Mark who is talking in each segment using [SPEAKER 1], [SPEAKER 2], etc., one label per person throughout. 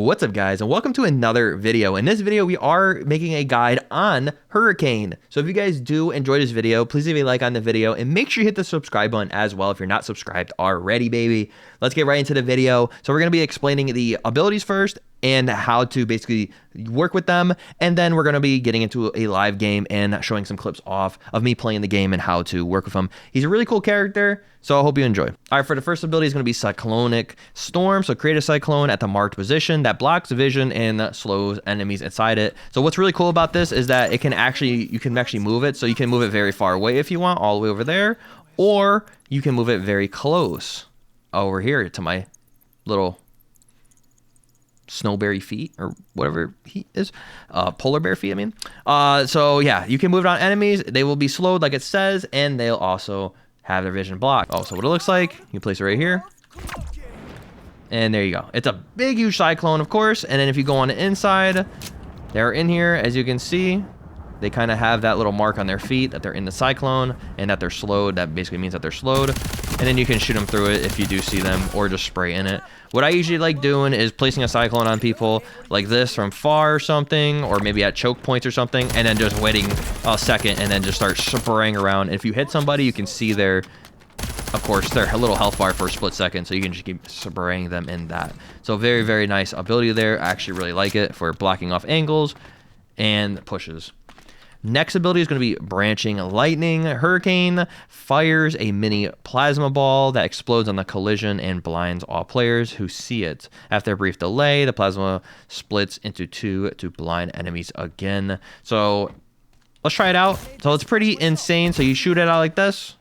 [SPEAKER 1] What's up, guys, and welcome to another video. In this video, we are making a guide on Hurricane. So if you guys do enjoy this video, please leave a like on the video and make sure you hit the subscribe button as well if you're not subscribed already, baby. Let's get right into the video. So we're going to be explaining the abilities first and how to basically work with them, and then we're going to be getting into a live game and showing some clips off of me playing the game and how to work with him. He's a really cool character, so I hope you enjoy. All right, for the first ability is going to be Cyclonic Storm. So create a cyclone at the marked position that blocks vision and slows enemies inside it. So what's really cool about this is that you can actually move it. So you can move it very far away if you want, all the way over there, or you can move it very close over here to my little snowberry feet, or whatever he is, polar bear feet, I mean. So yeah, you can move it on enemies. They will be slowed like it says, and they'll also have their vision blocked. Oh, so what it looks like, you place it right here, and there you go. It's a big, huge cyclone, of course. And then if you go on the inside, they're in here, as you can see. They kind of have that little mark on their feet that they're in the cyclone and that they're slowed. That basically means that they're slowed. And then you can shoot them through it if you do see them, or just spray in it. What I usually like doing is placing a cyclone on people like this from far or something, or maybe at choke points or something, and then just waiting a second and then just start spraying around. If you hit somebody, you can see their, of course, their little health bar for a split second, so you can just keep spraying them in that. So very, very nice ability there. I actually really like it for blocking off angles and pushes. Next ability is going to be Branching Lightning. Hurricane fires a mini plasma ball that explodes on the collision and blinds all players who see it. After a brief delay, the plasma splits into two to blind enemies again. So let's try it out. So it's pretty insane. So you shoot it out like this.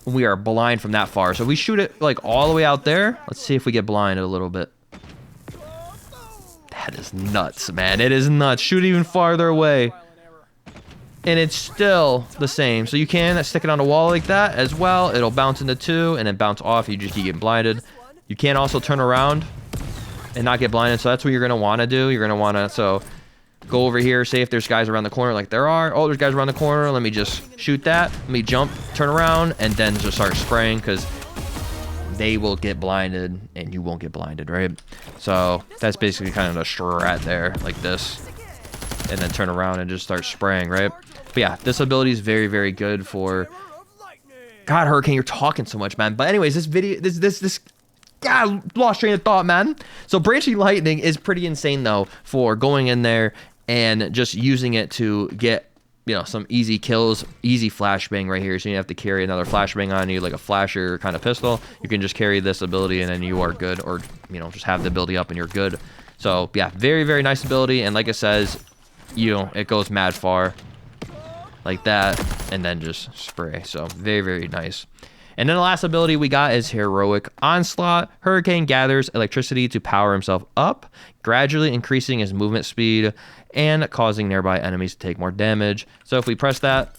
[SPEAKER 1] We are blind from that far. So we shoot it like all the way out there. Let's see if we get blinded a little bit. That is nuts, man. It is nuts. Shoot even farther away, and it's still the same. So you can stick it on a wall like that as well. It'll bounce into two and then bounce off. You just keep getting blinded. You can also turn around and not get blinded. So that's what you're going to want to do. You're going to want to, so go over here. Say if there's guys around the corner like there are. Oh, there's guys around the corner. Let me just shoot that. Let me jump, turn around, and then just start spraying, because they will get blinded and you won't get blinded, right? So that's basically kind of a strat there, like this, and then turn around and just start spraying, right? But yeah, this ability is very, very good for, God, Hurricane, you're talking so much, man. But anyways, this video, this God, lost train of thought, man. So Branching Lightning is pretty insane though, for going in there and just using it to get, you know, some easy kills, easy flashbang right here. So you have to carry another flashbang on you, like a flasher kind of pistol. You can just carry this ability and then you are good, or, you know, just have the ability up and you're good. So yeah, very, very nice ability. And like it says, you know, it goes mad far like that, and then just spray. So very, very nice. And then the last ability we got is Heroic Onslaught. Hurricane gathers electricity to power himself up, gradually increasing his movement speed and causing nearby enemies to take more damage. So if we press that,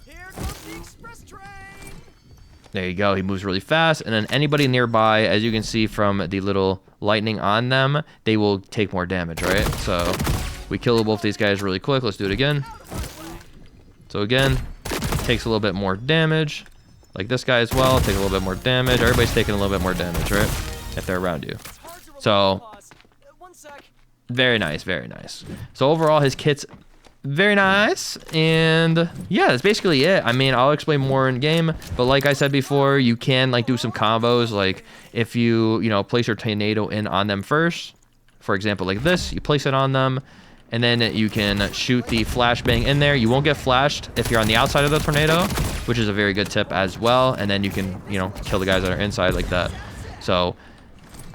[SPEAKER 1] there you go, he moves really fast, and then anybody nearby, as you can see from the little lightning on them, they will take more damage, right? So we kill both these guys really quick. Let's do it again. So again, takes a little bit more damage. Like this guy as well, take a little bit more damage. Everybody's taking a little bit more damage, right? If they're around you. So very nice, very nice. So overall, his kit's very nice. And yeah, that's basically it. I mean, I'll explain more in game, but like I said before, you can like do some combos. Like if you know, place your tornado in on them first, for example, like this, you place it on them, and then you can shoot the flashbang in there. You won't get flashed if you're on the outside of the tornado, which is a very good tip as well. And then you can, you know, kill the guys that are inside like that. So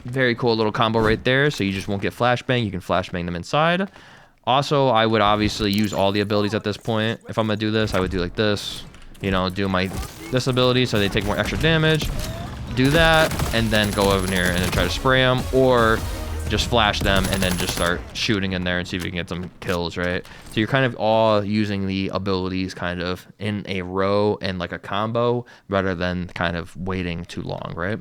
[SPEAKER 1] very cool little combo right there. So you just won't get flashbang. You can flashbang them inside. Also, I would obviously use all the abilities at this point. If I'm gonna do this, I would do like this, you know, do this ability so they take more extra damage. Do that, and then go over here and then try to spray them, or just flash them and then just start shooting in there and see if you can get some kills, right? So you're kind of all using the abilities kind of in a row and like a combo, rather than kind of waiting too long, right?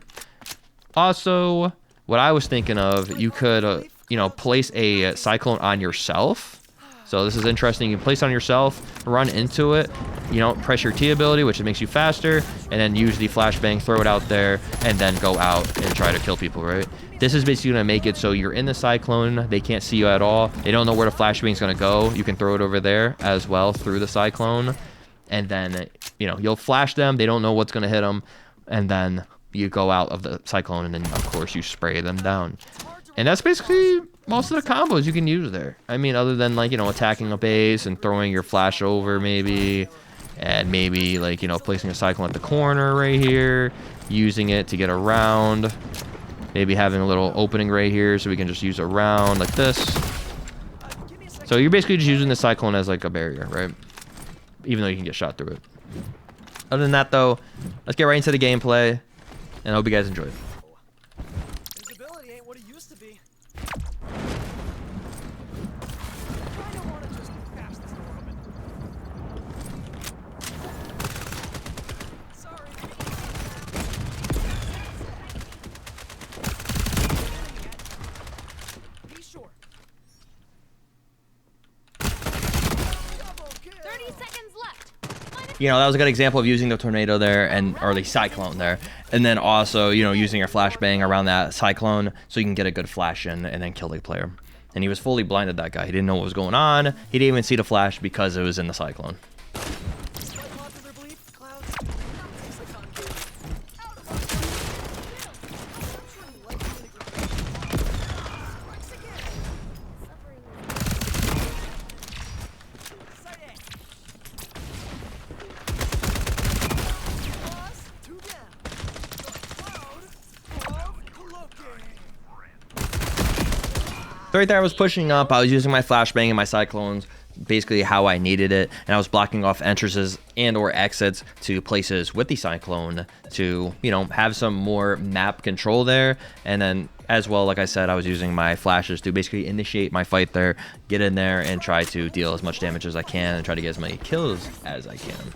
[SPEAKER 1] Also, what I was thinking of, you could, you know, place a cyclone on yourself. So this is interesting. You can place it on yourself, run into it, you know, press your T ability, which makes you faster, and then use the flashbang, throw it out there, and then go out and try to kill people, right? This is basically going to make it so you're in the Cyclone. They can't see you at all. They don't know where the flashbang is going to go. You can throw it over there as well through the Cyclone. And then, you know, you'll flash them. They don't know what's going to hit them. And then you go out of the Cyclone. And then, of course, you spray them down. And that's basically most of the combos you can use there. I mean, other than, like, you know, attacking a base and throwing your flash over maybe. And maybe, like, you know, placing a Cyclone at the corner right here. Using it to get around. Maybe having a little opening right here so we can just use a round like this. So you're basically just using the Cyclone as like a barrier, right? Even though you can get shot through it. Other than that, though, let's get right into the gameplay. And I hope you guys enjoy it. Visibility ain't what it used to be. I don't want to just bash this door open. Sorry. Be sure. 30 seconds left. You know, that was a good example of using the tornado there, or the Cyclone there. And then also, you know, using your flashbang around that Cyclone so you can get a good flash in and then kill the player. And he was fully blinded, that guy. He didn't know what was going on. He didn't even see the flash because it was in the Cyclone. So right there, I was pushing up. I was using my flashbang and my Cyclones, basically how I needed it, and I was blocking off entrances and/or exits to places with the Cyclone to, you know, have some more map control there. And then, as well, like I said, I was using my flashes to basically initiate my fight there, get in there, and try to deal as much damage as I can and try to get as many kills as I can.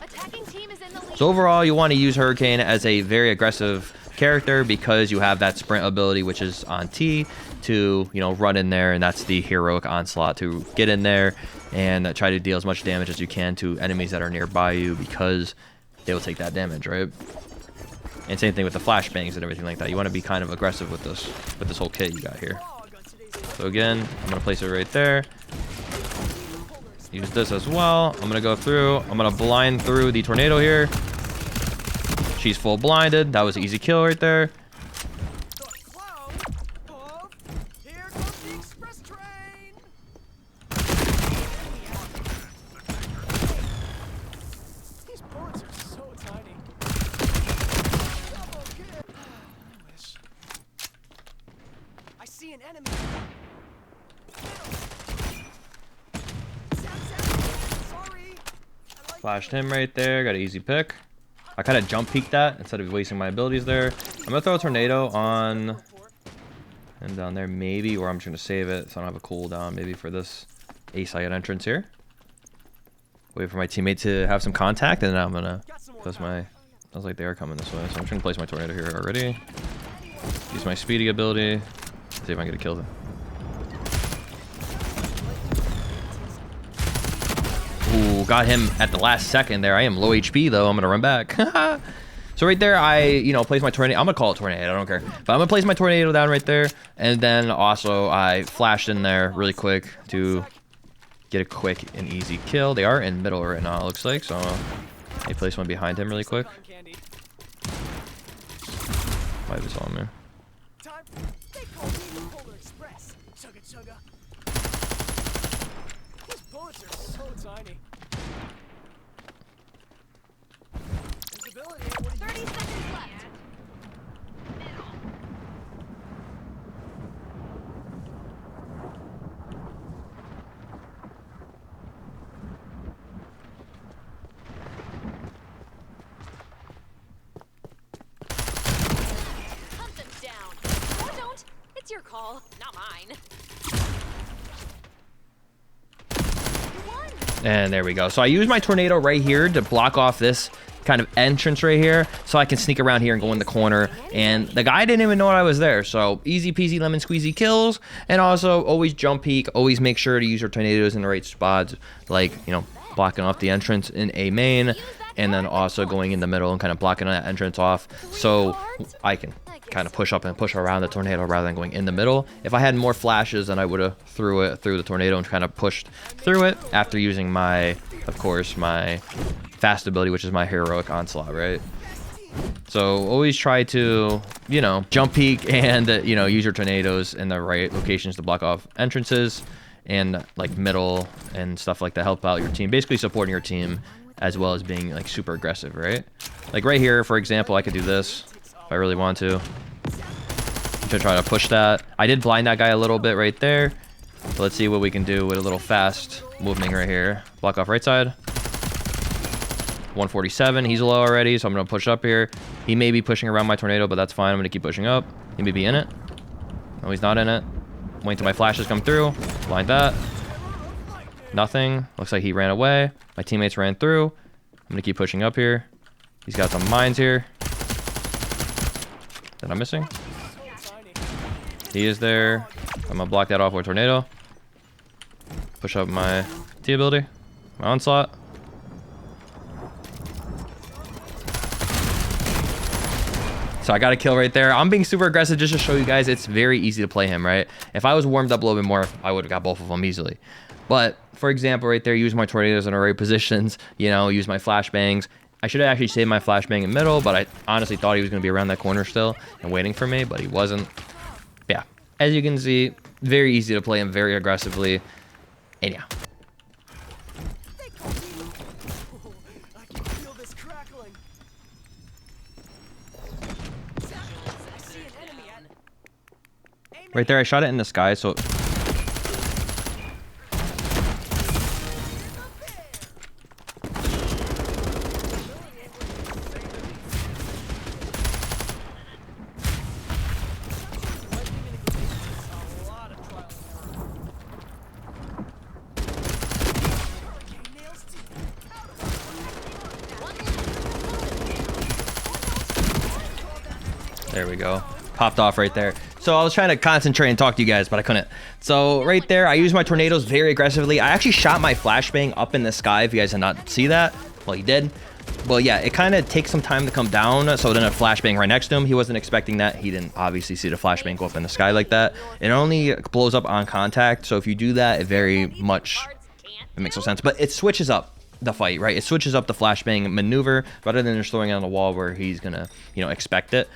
[SPEAKER 1] So overall, you want to use Hurricane as a very aggressive character because you have that sprint ability, which is on T, to, you know, run in there, and that's the heroic onslaught, to get in there and try to deal as much damage as you can to enemies that are nearby you because they will take that damage, right? And same thing with the flashbangs and everything like that. You want to be kind of aggressive with this whole kit you got here. So again, I'm gonna place it right there. Use this as well. I'm gonna go through. I'm gonna blind through the tornado here. She's full blinded. That was an easy kill right there. Flashed him right there. Got an easy pick. I kind of jump peeked that instead of wasting my abilities there. I'm gonna throw a tornado on and down there maybe, or I'm just gonna save it so I don't have a cooldown maybe for this A side entrance here. Wait for my teammate to have some contact, and then I'm gonna place my. I was like, they are coming this way, so I'm just gonna place my tornado here already. Use my speedy ability. See if I can get a kill then. Ooh, got him at the last second there. I am low HP though. I'm gonna run back. So right there, I, you know, place my tornado. I'm gonna call it tornado. I don't care. But I'm gonna place my tornado down right there, and then also I flashed in there really quick to get a quick and easy kill. They are in middle right now, it looks like. So I place one behind him really quick. Why is this on me? Bullets are so tiny. 30 seconds left. Hunt them down. Or don't. It's your call, not mine. And there we go. So I use my tornado right here to block off this kind of entrance right here so I can sneak around here and go in the corner. And the guy didn't even know I was there. So easy peasy lemon squeezy kills. And also always jump peek. Always make sure to use your tornadoes in the right spots. Like, you know, blocking off the entrance in A main. and then also going in the middle and kind of blocking that entrance off, so I can kind of push up and push around the tornado rather than going in the middle. If I had more flashes, then I would have threw it through the tornado and kind of pushed through it after using my, of course, my fast ability, which is my heroic onslaught, right? So always try to, you know, jump peek and, you know, use your tornadoes in the right locations to block off entrances and like middle and stuff like that. Help out your team, basically supporting your team as well as being like super aggressive, right? Like right here, for example, I could do this if I really want to try to push that. I did blind that guy a little bit right there. So let's see what we can do with a little fast moving right here. Block off right side. 147, he's low already, so I'm gonna push up here. He may be pushing around my tornado, but that's fine. I'm gonna keep pushing up. He may be in it. No, he's not in it. Wait till my flashes come through. Blind that. Nothing. Looks like he ran away. My teammates ran through. I'm gonna keep pushing up here. He's got some mines here that I'm missing. He is there. I'm gonna block that off with a tornado. Push up my T ability, my onslaught. So I got a kill right there. I'm being super aggressive just to show you guys it's very easy to play him, right? If I was warmed up a little bit more, I would have got both of them easily. But for example, right there, use my tornadoes in the right positions, you know, use my flashbangs. I should have actually saved my flashbang in middle, but I honestly thought he was going to be around that corner still and waiting for me, but he wasn't. Yeah, as you can see, very easy to play him very aggressively. And yeah. Right there, I shot it in the sky, so... There we go. Popped off right there. So I was trying to concentrate and talk to you guys, but I couldn't. So right there, I used my tornadoes very aggressively. I actually shot my flashbang up in the sky. If you guys did not see that, well, you did. Well, yeah, it kind of takes some time to come down. So then a flashbang right next to him. He wasn't expecting that. He didn't obviously see the flashbang go up in the sky like that. It only blows up on contact. So if you do that, it very much, it makes no sense. But it switches up the fight, right? It switches up the flashbang maneuver rather than just throwing it on the wall where he's gonna, you know, expect it.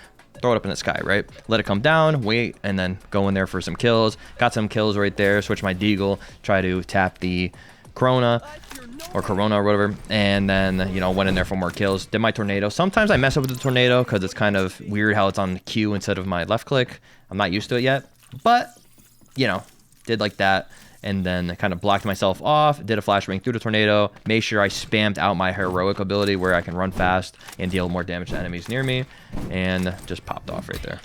[SPEAKER 1] Throw it up in the sky, right? Let it come down, wait, and then go in there for some kills. Got some kills right there. Switch my deagle, try to tap the Corona or whatever, and then, you know, went in there for more kills. Did my tornado. Sometimes I mess up with the tornado because it's kind of weird how it's on the Q instead of my left click. I'm not used to it yet, but, you know, did like that. And then kind of blocked myself off, did a flashbang through the tornado, made sure I spammed out my heroic ability where I can run fast and deal more damage to enemies near me, and just popped off right there.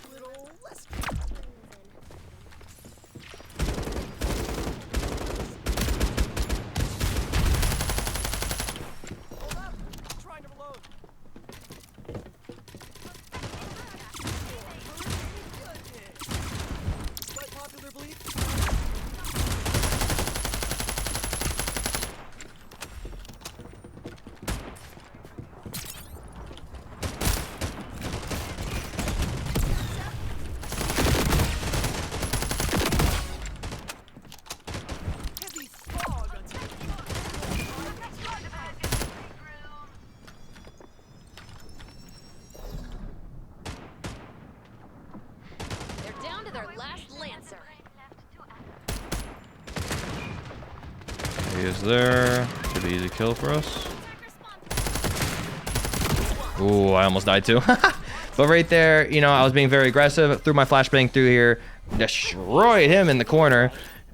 [SPEAKER 1] He is there. Should be easy kill for us. Ooh, I almost died too. But right there, you know, I was being very aggressive. Threw my flashbang through here. Destroyed him in the corner.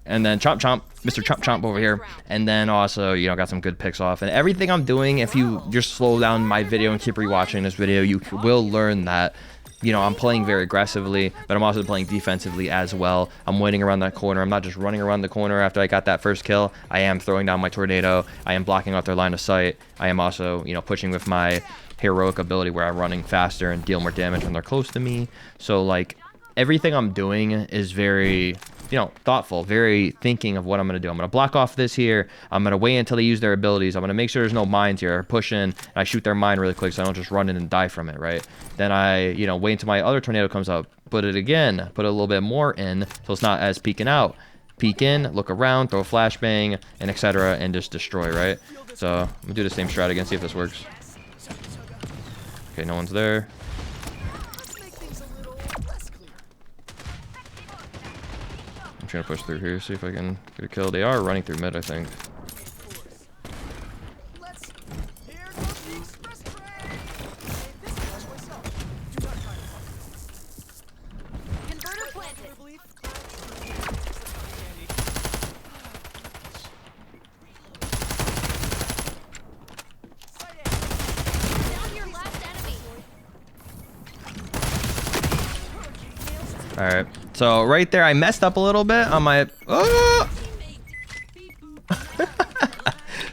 [SPEAKER 1] And then chomp chomp, Mr. Chomp Chomp over here. And then also, you know, got some good picks off. And everything I'm doing, if you just slow down my video and keep rewatching this video, you will learn that, you know, I'm playing very aggressively, but I'm also playing defensively as well. I'm waiting around that corner. I'm not just running around the corner after I got that first kill. I am throwing down my tornado. I am blocking out their line of sight. I am also, you know, pushing with my heroic ability where I'm running faster and deal more damage when they're close to me. So, like, everything I'm doing is very you know, thoughtful, very thinking of what I'm going to do. I'm going to block off this here. I'm going to wait until they use their abilities. I'm going to make sure there's no mines here. I push in, and I shoot their mine really quick so I don't just run in and die from it, right? Then I, you know, wait until my other tornado comes up, put it again, put a little bit more in so it's not as peeking out. Peek in, look around, throw a flashbang, and etc., and just destroy, right? So I'm going to do the same strat again, see if this works. Okay, no one's there. I'm trying to push through here, see if I can get a kill. They are running through mid, I think. All right, so right there, I messed up a little bit on my. Oh!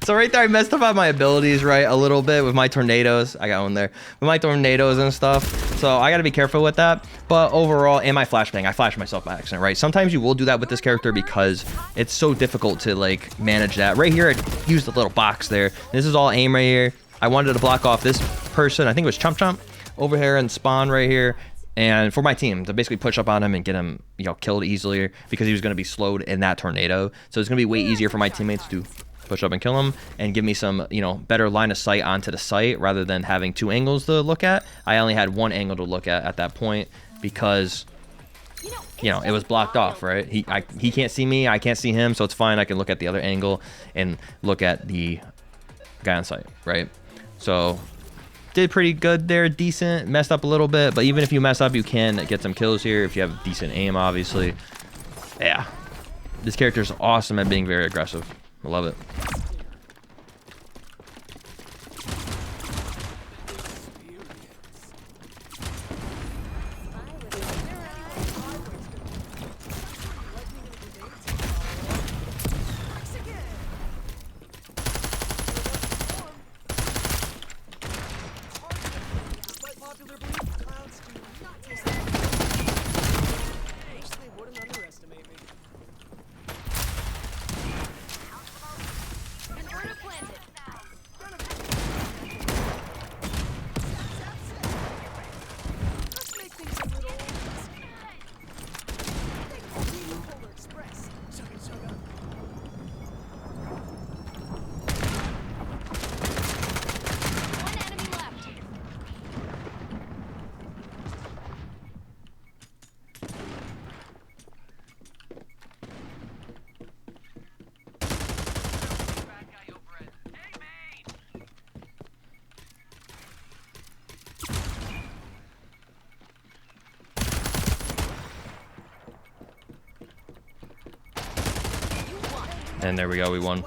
[SPEAKER 1] So right there, I messed up on my abilities, right, a little bit with my tornadoes. I got one there with my tornadoes and stuff. So I got to be careful with that. But overall, and my flashbang, I flashed myself by accident, right? Sometimes you will do that with this character because it's so difficult to like manage that. Right here, I used the little box there. This is all aim right here. I wanted to block off this person. I think it was Chomp Chomp over here and spawn right here. And for my team to basically push up on him and get him, you know, killed easily because he was going to be slowed in that tornado. So it's going to be way easier for my teammates to push up and kill him and give me some, you know, better line of sight onto the site rather than having two angles to look at. I only had one angle to look at that point because, you know, it was blocked off, right? He can't see me, I can't see him, so it's fine. I can look at the other angle and look at the guy on site, right? So did pretty good there, decent, messed up a little bit, but even if you mess up, you can get some kills here if you have decent aim, obviously. Yeah, this character is awesome at being very aggressive. I love it. And there we go, we won.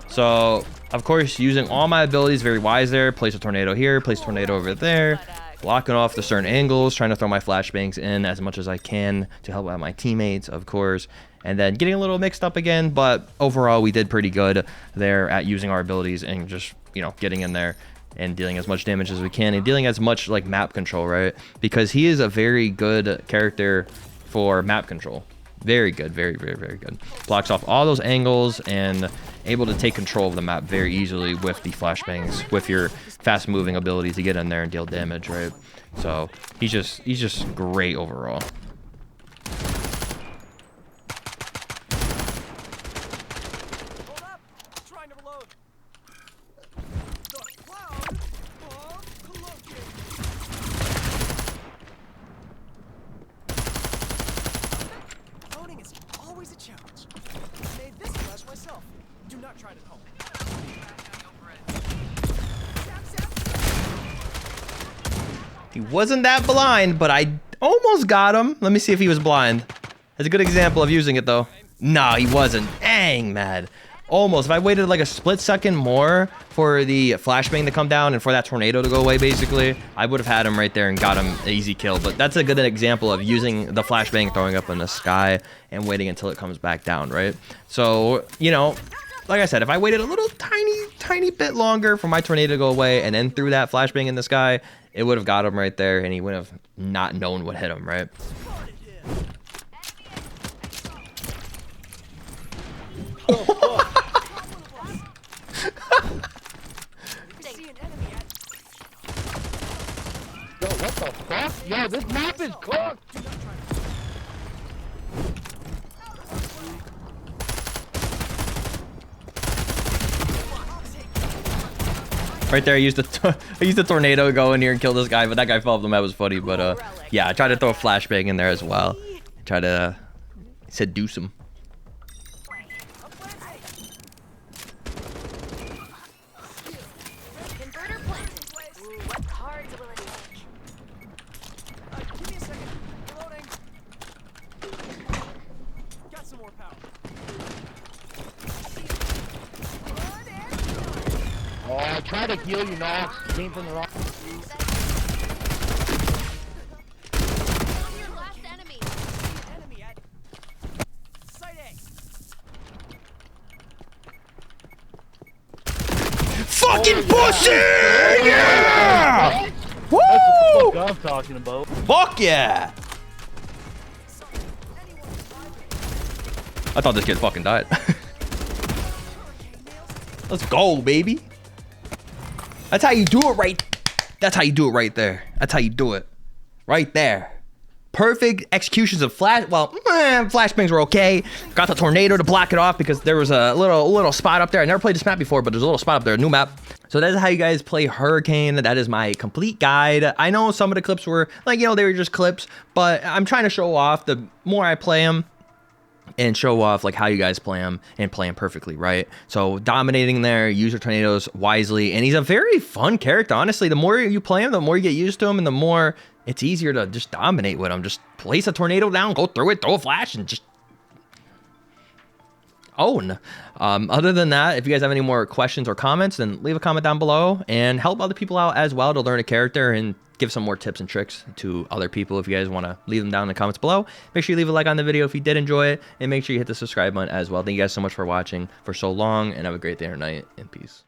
[SPEAKER 1] So, of course, using all my abilities very wise there. Place a tornado here, place a tornado over there. Blocking off the certain angles, trying to throw my flashbangs in as much as I can to help out my teammates, of course. And then getting a little mixed up again, but overall, we did pretty good there at using our abilities and just, you know, getting in there and dealing as much damage as we can and dealing as much like map control, right? Because he is a very good character for map control. Very good, very, very, very good. Blocks off all those angles and able to take control of the map very easily with the flashbangs, with your fast moving ability to get in there and deal damage, right? So he's just great overall. He wasn't that blind, but I almost got him. Let me see if he was blind. That's a good example of using it, though. No, he wasn't. Dang, man. Almost. If I waited like a split second more for the flashbang to come down and for that tornado to go away, basically, I would have had him right there and got him an easy kill. But that's a good example of using the flashbang, throwing up in the sky, and waiting until it comes back down, right? So, you know, like I said, if I waited a little tiny bit longer for my tornado to go away and then threw that flashbang in the sky, it would have got him right there, and he would have not known what hit him, right?
[SPEAKER 2] Yo, what the fuck? Yo, this map is cooked!
[SPEAKER 1] Right there, I used the tornado to go in here and kill this guy, but that guy fell off the map. Was funny, but yeah, I tried to throw a flashbang in there as well. Try to seduce him.
[SPEAKER 2] Oh, I tried to heal you, Nox. Came from the wrong.
[SPEAKER 1] Fucking pussy! Yeah! Woo!
[SPEAKER 2] That's what the fuck I'm talking about.
[SPEAKER 1] Fuck yeah! I thought this kid fucking died. Let's go, baby. That's how you do it right. That's how you do it right there. That's how you do it. Right there. Perfect executions of flash. Well, flashbangs were okay. Got the tornado to block it off because there was a little spot up there. I never played this map before, but there's a little spot up there, a new map. So that is how you guys play Hurricane. That is my complete guide. I know some of the clips were like, you know, they were just clips, but I'm trying to show off the more I play them and show off like how you guys play them and play them perfectly, right? So dominating there, use your tornadoes wisely, and he's a very fun character. Honestly, the more you play him, the more you get used to him, and the more it's easier to just dominate with him. Just place a tornado down, go through it, throw a flash, and just own. Other than that, if you guys have any more questions or comments, then leave a comment down below and help other people out as well to learn a character and give some more tips and tricks to other people. If you guys want to leave them down in the comments below, make sure you leave a like on the video if you did enjoy it, and make sure you hit the subscribe button as well. Thank you guys so much for watching for so long, and have a great day or night, and peace.